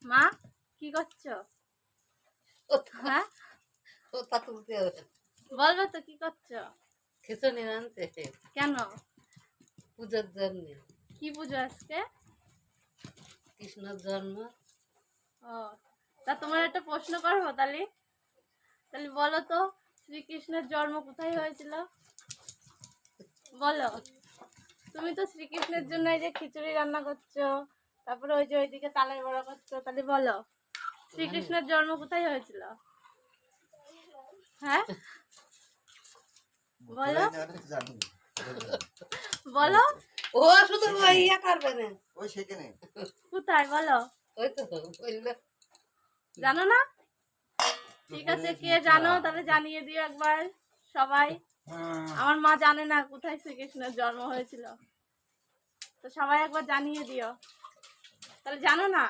মা কি করছো? হ্যাঁ বলবে তো কি করছো? খিচুড়ি আনতে কেন? পূজার জন্য। কি পুজো আজকে? কৃষ্ণের জন্ম। ও তা তোমার একটা প্রশ্ন করবো তাহলে? তাহলে বলো তো, শ্রীকৃষ্ণের জন্ম কোথায় হয়েছিল? বলো। তুমি তো শ্রীকৃষ্ণের জন্য এই যে খিচুড়ি রান্না করছো, তারপরে ওই যে ওইদিকে তালের বড়া করছো, তাহলে বলো শ্রীকৃষ্ণের জন্ম কোথায় হয়েছিল? হ্যাঁ বলো বলো। ও শুধু ইয়া করবে না, ওই সেখানে কোথায় বলো? ওই তো বললো। জানো না? ঠিক আছে, কে জানো তাহলে জানিয়ে দিও একবার সবাই। আমার মা জানে না কোথায় শ্রীকৃষ্ণের জন্ম হয়েছিল, তো সবাই একবার জানিয়ে দিও। তাহলে জানো না?